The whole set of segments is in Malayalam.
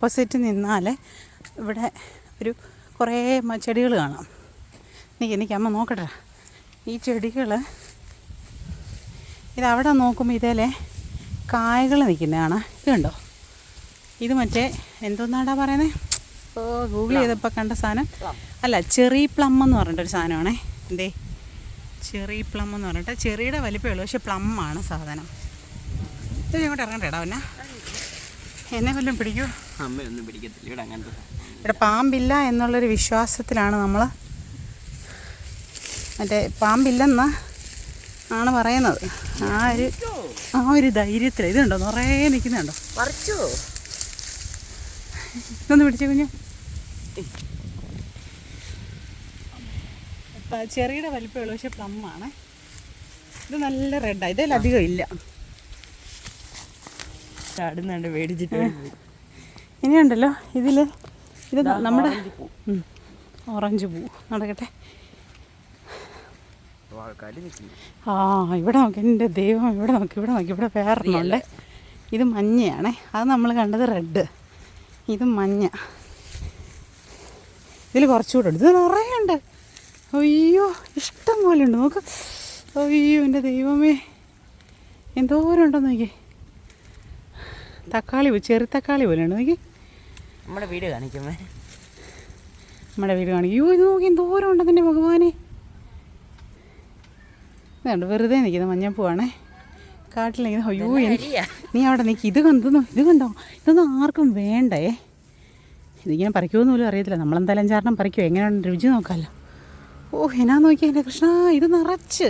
ഓപ്പോസിറ്റ് നിന്നാൽ ഇവിടെ ഒരു കുറേ ചെടികൾ കാണാം. എനിക്ക് അമ്മ നോക്കട്ടെ. ഈ ചെടികൾ ഇതവിടെ നോക്കുമ്പോൾ ഇതിലെ കായകൾ നിൽക്കുന്നതാണ്. ഇത് കണ്ടോ? ഇത് മറ്റേ എന്തോന്നാടാ പറയുന്നത്? ഗൂഗിൾ ചെയ്തപ്പോൾ കണ്ട സാധനം അല്ല, ചെറി പ്ലം എന്ന് പറഞ്ഞിട്ടൊരു സാധനമാണേ. എന്തേ ചെറി പ്ലം എന്ന് പറഞ്ഞിട്ട് ചെറിയുടെ വലിപ്പമേ ഉള്ളൂ, പക്ഷെ പ്ലമ്മാണ് സാധനം. ഇത് ഇങ്ങോട്ട് ഇറങ്ങണ്ടേടാ. പിന്നെ എന്നെ വല്ലതും പിടിക്കൂ? അമ്മയൊന്നും പിടിക്കത്തില്ല ഇവിടെ. അങ്ങനത്തെ ഇവിടെ പാമ്പില്ല എന്നുള്ളൊരു വിശ്വാസത്തിലാണ് നമ്മൾ. മറ്റേ പാമ്പില്ലെന്ന് ആണ് പറയുന്നത്. ആ ഒരു ധൈര്യത്തിൽ. ഇതുണ്ടോ നിറയെ നിൽക്കുന്നുണ്ടോ? പറിച്ചോ? ഇതൊന്ന് പിടിച്ചേ കുഞ്ഞ്. ചെറിയുടെ വലിപ്പമേ ഉള്ളൂ, പക്ഷെ പ്ലമ്മാണ്. ഇത് നല്ല റെഡാണ്. ഇതിലധികം ഇല്ല. ചാടുന്നുണ്ട് മേടിച്ചിട്ട്. ഇനിയുണ്ടല്ലോ ഇതിൽ ഇത് നമ്മുടെ ഓറഞ്ച് പൂ. നടക്കട്ടെ. ആ ഇവിടെ നോക്കി, എൻ്റെ ദൈവം, ഇവിടെ നോക്കി, ഇവിടെ നോക്കി. ഇവിടെ വേറൊന്നുണ്ട്. ഇത് മഞ്ഞയാണേ. അത് നമ്മൾ കണ്ടത് റെഡ്. ഇത് മഞ്ഞ. ഇതിൽ കുറച്ചുകൂടെ ഉണ്ട്. ഇത് നിറയെ ഉണ്ട്. അയ്യോ ഇഷ്ടം പോലെ ഉണ്ട്. നോക്ക്. അയ്യോ എൻ്റെ ദൈവമേ, എന്തോരം ഉണ്ടെന്ന് നോക്കി. തക്കാളി, ചെറു തക്കാളി പോലെ ഉണ്ട് നോക്കി. നമ്മുടെ വീട് കാണിക്കുമേ. നമ്മുടെ വീട് കാണിക്കും. അയ്യോ ഇത് നോക്കി, എന്തോരം ഉണ്ടെന്നെ ഭഗവാനെ. ഇതുണ്ട് വെറുതെ നിൽക്കുന്ന മഞ്ഞപ്പൂവാണേ. കാട്ടിലിങ്ങനെ. അയ്യോ നീ അവിടെ നിൽക്കി. ഇത് കണ്ടോ? ഇതൊന്നും ആർക്കും വേണ്ടേ. ഇതിങ്ങനെ പറിക്കുമെന്ന് പോലും അറിയത്തില്ല. നമ്മളെന്തായാലും 5-6 പറിക്കുമോ? എങ്ങനെയാണ് രുചി നോക്കാമല്ലോ. ഓ എന്നാ നോക്കി എൻ്റെ കൃഷ്ണ. ഇത് നിറച്ച്,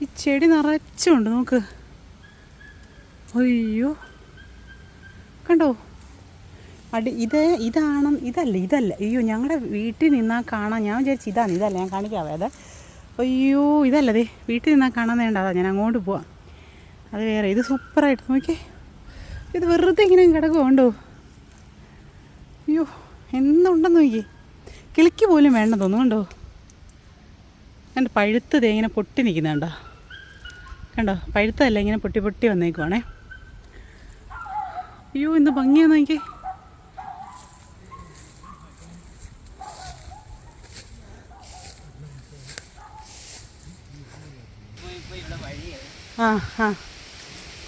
ഈ ചെടി നിറച്ചുണ്ട്. നോക്ക്. അയ്യോ കണ്ടോ? ഇതല്ല. അയ്യോ ഞങ്ങളുടെ വീട്ടിൽ നിന്നാൽ കാണാൻ. ഞാൻ വിചാരിച്ചു ഇതല്ല. ഞാൻ കാണിക്കാവേ അത്. അയ്യോ ഇതല്ലതേ, വീട്ടിൽ നിന്നാൽ കാണാൻ വേണ്ട. അതാ ഞാൻ അങ്ങോട്ട് പോവാം. അത് വേറെ. ഇത് സൂപ്പറായിട്ട് നോക്കിയേ. ഇത് വെറുതെ ഇങ്ങനെ കിടക്കുന്നുണ്ടോ? അയ്യോ എന്തുണ്ടെന്ന് നോക്കി. കിളിക്ക് പോലും വേണ്ട തോന്നുന്നുണ്ടോ? എൻ്റെ പഴുത്തത് ഇങ്ങനെ പൊട്ടി നിൽക്കുന്നുണ്ടോ? കണ്ടോ? പഴുത്തതല്ല, ഇങ്ങനെ പൊട്ടി പൊട്ടി വന്നേക്കുവാണേ. അയ്യോ എന്ത് ഭംഗിയാന്ന് നോക്കി.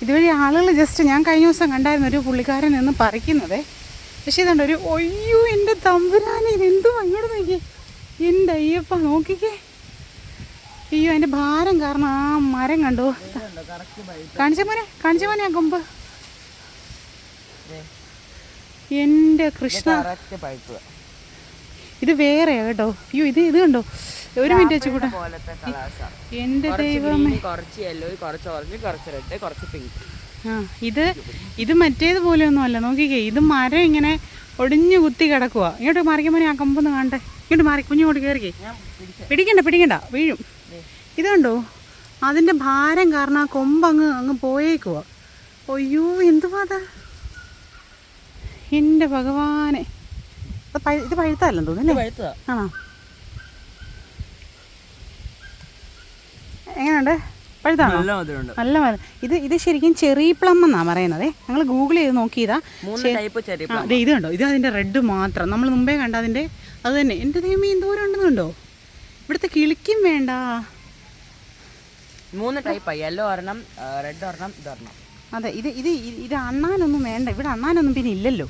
ഇതുവഴി ആളുകൾ ജസ്റ്റ് ഞാൻ കഴിഞ്ഞ ദിവസം കണ്ടായിരുന്നു ഒരു പുള്ളിക്കാരൻ നിന്ന് പറിക്കുന്നതേ. പക്ഷേ ഇതുണ്ട് ഒരു ഒയ്യോ എൻ്റെ തമ്പുരാനെ, ഇതെന്തും അങ്ങോട്ട് നോക്കി. എൻ്റെ അയ്യപ്പ നോക്കിക്കേ. അയ്യോ അതിൻ്റെ ഭാരം കാരണം ആ മരം കണ്ടോ? കാണിച്ച മോനെ ആ കൊമ്പ്. എൻ്റെ കൃഷ്ണ, ഇത് വേറെയാ കേട്ടോ. അയ്യോ ഇത് കണ്ടോ? ഒരു മിനിറ്റ് വെച്ചുകൂടെ. എൻ്റെ ദൈവമേ. ഇത് മറ്റേതുപോലെയൊന്നും അല്ല. നോക്കിക്കേ, ഇത് മരം ഇങ്ങനെ ഒടിഞ്ഞു കുത്തി കിടക്കുക. ഇങ്ങോട്ട് മാറിക്കുമ്പോൾ ആ കമ്പൊന്ന് കാണട്ടെ. ഇങ്ങോട്ട് മാറി, കുഞ്ഞുങ്ങോട്ട് കയറിക്കേ. പിടിക്കണ്ട വീഴും. ഇത് കണ്ടോ? അതിൻ്റെ ഭാരം കാരണം ആ കൊമ്പ് അങ്ങ് പോയേക്കുക. അയ്യോ എന്തുവാ അത്? എൻ്റെ ഭഗവാനെ. ഇത് പഴുത്തല്ലെന്ന് തോന്നുന്നു. ആണോ? എങ്ങനെയുണ്ട്? പഴുത്താണോ? നല്ല മരം. ഇത് ശരിക്കും ചെറി പ്ലം എന്നാണ് പറയുന്നത്. ഞങ്ങൾ ഗൂഗിൾ ചെയ്ത് നോക്കിയതാ. ഇത് കണ്ടോ? ഇത് അതിൻ്റെ റെഡ് മാത്രം. നമ്മൾ മുമ്പേ കണ്ട അതിൻ്റെ അത് തന്നെ. എൻ്റെ ദൈവമേ എന്തോരം ഉണ്ടെന്നുണ്ടോ? ഇവിടുത്തെ കിളിക്കും വേണ്ട. 3 ടൈപ്പായി. യെല്ലോ ഒരെണ്ണം, റെഡ് ഒരെണ്ണം, ഇതൊരെണ്ണം. അതെ. ഇത് അണ്ണാനൊന്നും വേണ്ട. ഇവിടെ അണ്ണാനൊന്നും പിന്നെ ഇല്ലല്ലോ.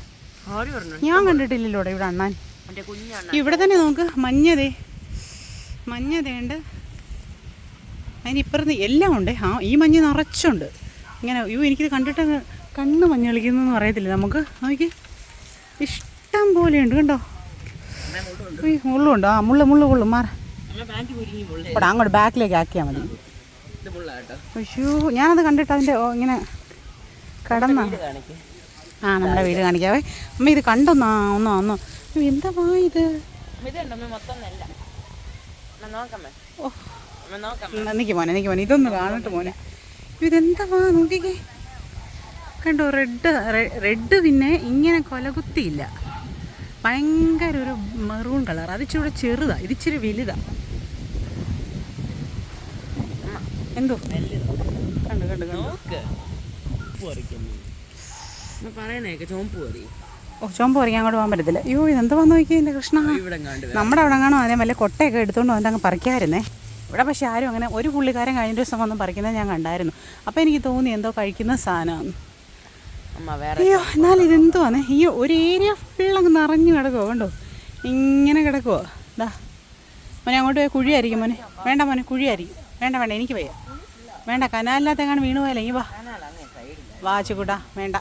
ഞാൻ കണ്ടിട്ടില്ലല്ലോ ഇവിടെ അണ്ണാൻ. ഇവിടെ തന്നെ നോക്ക്. മഞ്ഞതേണ്ട്. അതിനിപ്പുറത്ത് എല്ലാം ഉണ്ട്. ഈ മഞ്ഞ നിറച്ചുണ്ട് ഇങ്ങനെ. അയ്യോ എനിക്കിത് കണ്ടിട്ട് കണ്ണ് മഞ്ഞ കളിക്കുന്നൊന്നും അറിയത്തില്ല നമുക്ക്. നോക്കി ഇഷ്ടം പോലെയുണ്ട് കണ്ടോ? മുള്ളുണ്ട്. മുള്ളു മാറി. അവിടെ അങ്ങോട്ട് ബാക്കിലേക്ക് ആക്കിയാൽ മതി. അയ്യോ ഞാനത് കണ്ടിട്ട് അതിൻ്റെ ഇങ്ങനെ കടന്ന. നമ്മുടെ വീട് കാണിക്കാവേ. അമ്മ ഇത് കണ്ടൊന്നാ ഒന്നോ എന്താ ഇത്? നിക്ക് മോനെ. ഇതൊന്ന് കാണട്ടെ മോനെ. ഇതെന്താ നോക്കിക്കേ. കണ്ടോ? റെഡ് പിന്നെ ഇങ്ങനെ കൊലകുത്തിയില്ല. ഭയങ്കര ഒരു മെറൂൺ കളർ. അത് ഇച്ചിരി ചെറുതാ. ഇതിച്ചിരി വലുതാ. എന്തോ കണ്ടു പറയുന്നേക്കെ ചോമ്പ് കറി ചുമപ്പ് പറിക്കാൻ അങ്ങോട്ട് പോകാൻ പറ്റത്തില്ല. അയ്യോ ഇതെന്ത് വന്ന് നോക്കിയാൽ എൻ്റെ കൃഷ്ണ. ഇവിടെ കണ്ടു നമ്മുടെ അവിടെ കാണോ അതിനെ വല്ല കൊട്ടയൊക്കെ എടുത്തുകൊണ്ട് വന്നിട്ട് അങ്ങ് പറിക്കാമായിരുന്നേ. ഇവിടെ പക്ഷേ ആരും അങ്ങനെ ഒരു പുള്ളിക്കാരൻ കഴിഞ്ഞ ദിവസം വന്ന് പറിക്കുന്നത് ഞാൻ കണ്ടായിരുന്നു. അപ്പോൾ എനിക്ക് തോന്നി എന്തോ കഴിക്കുന്ന സാധനമാണ്. അമ്മ വേറെ അയ്യോ എന്നാലും ഇതെന്തുവാണ് ഈ ഒരു ഏരിയ ഫുള്ളങ്ങ് നിറഞ്ഞു കിടക്കുമോ കണ്ടോ, ഇങ്ങനെ കിടക്കുമോ. ഇതാ മോനെ അങ്ങോട്ട് പോയി കുഴിയായിരിക്കും മോനെ. വേണ്ട മോനെ കുഴിയായിരിക്കും. വേണ്ട വേണ്ട എനിക്ക് വയ്യ. വേണ്ട കനാലിനകത്തെങ്ങാണ്ട് വീണു പോയാലേ ഈ വാ ചുകൂട്ടാ വേണ്ട.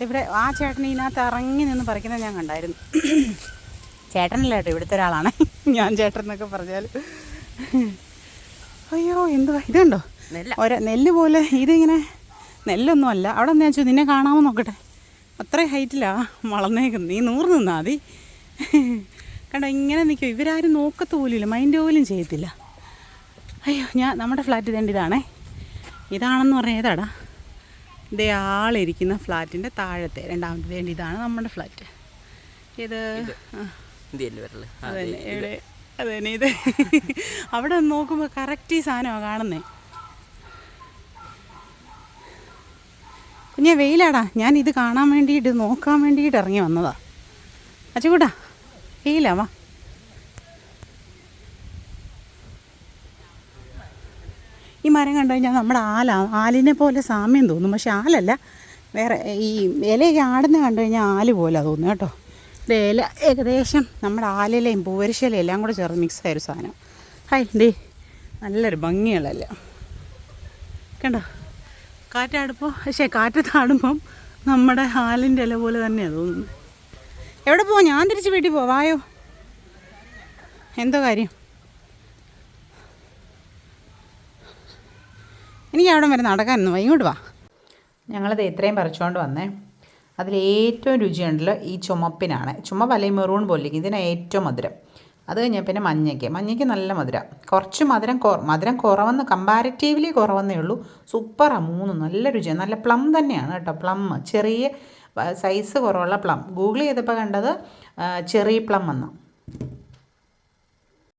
ഇവിടെ ആ ചേട്ടൻ ഇതിനകത്ത് ഇറങ്ങി നിന്ന് പറിക്കുന്നത് ഞാൻ കണ്ടായിരുന്നു. ചേട്ടനല്ല കേട്ടോ, ഇവിടുത്തെ ഒരാളാണ്. ഞാൻ ചേട്ടൻ എന്നൊക്കെ പറഞ്ഞാൽ അയ്യോ എന്തുവാ ഇത് കണ്ടോ, നെല്ല് പോലെ. ഇതിങ്ങനെ നെല്ലൊന്നും അല്ല. അവിടെ എന്താ വെച്ചാൽ നിന്നെ കാണാമോ നോക്കട്ടെ. അത്രയും ഹൈറ്റിലാണ് വളർന്നേക്കുന്നത്. നീ 100 നിന്നാൽ മതി. കണ്ടോ ഇങ്ങനെ നിൽക്കും. ഇവരാരും നോക്കത്ത് പോലുമില്ല, മൈൻഡ് പോലും ചെയ്യത്തില്ല. അയ്യോ നമ്മുടെ ഫ്ലാറ്റ് ഇതേണ്ട ഇതാണേ. ഇതാണെന്ന് പറഞ്ഞാൽ ഏതാടാ, ഇതേ ആളിരിക്കുന്ന ഫ്ലാറ്റിൻ്റെ താഴത്തെ രണ്ടാമത്തെ വേണ്ടി ഇതാണ് നമ്മുടെ ഫ്ലാറ്റ്. ഇത് അതന്നെ എവിടെ അതന്നെ ഇത്. അവിടെ നോക്കുമ്പോൾ കറക്റ്റ് ഈ സാധനമാണ് കാണുന്നേ. കുഞ്ഞെ വെയിലാടാ, ഞാൻ ഇത് കാണാൻ വേണ്ടിയിട്ട് നോക്കാൻ വേണ്ടിയിട്ട് ഇറങ്ങി വന്നതാ. അച്ചുകൂട്ടാ വെയിലാ വാ. ഈ മരം കണ്ടു കഴിഞ്ഞാൽ നമ്മുടെ ആലിനെ പോലെ സാമ്യം തോന്നും. പക്ഷെ ആലല്ല, വേറെ ഈ ഇലയൊക്കെ ആടുന്ന കണ്ടു കഴിഞ്ഞാൽ ആല് പോലെ തോന്നുന്നു കേട്ടോ. ഇത് ഇല ഏകദേശം നമ്മുടെ ആലിലയും പൂവരിശയിലയും എല്ലാം കൂടെ ചേർന്ന് മിക്സായൊരു സാധനം. ഹായ് ഡേ നല്ലൊരു ഭംഗിയുള്ളല്ല കണ്ടോ. കാറ്റാടുമ്പോൾ പക്ഷേ കാറ്റത്താടുമ്പം നമ്മുടെ ആലിൻ്റെ ഇല പോലെ തന്നെയാണ് തോന്നുന്നത്. എവിടെ പോവാം? ഞാൻ തിരിച്ച് വീട്ടിൽ പോവായോ. എന്തോ കാര്യം? എനിക്ക് അവിടെ വരെ നടക്കാനൊന്നും ഇങ്ങോട്ട് വാ. ഞങ്ങളത് ഇത്രയും പറിച്ചുകൊണ്ട് വന്നേ. അതിലേറ്റവും രുചിയുണ്ടല്ലോ ഈ ചുമപ്പിനാണ്. ചുമപ്പ് അല്ലെങ്കിൽ മെറൂൺ പോലെ ഇതിനാണ് ഏറ്റവും മധുരം. അത് കഴിഞ്ഞാൽ പിന്നെ മഞ്ഞയ്ക്ക് നല്ല മധുരം. കുറച്ച് മധുരം കുറവെന്ന് കമ്പാരിറ്റീവ്ലി കുറവെന്നേ ഉള്ളൂ. സൂപ്പറാണ്. 3 നല്ല രുചിയാണ്. നല്ല പ്ലം തന്നെയാണ് കേട്ടോ. പ്ലം ചെറിയ സൈസ് കുറവുള്ള പ്ലം. ഗൂഗിൾ ചെയ്തപ്പോൾ കണ്ടത് ചെറി പ്ലം എന്നാണ്.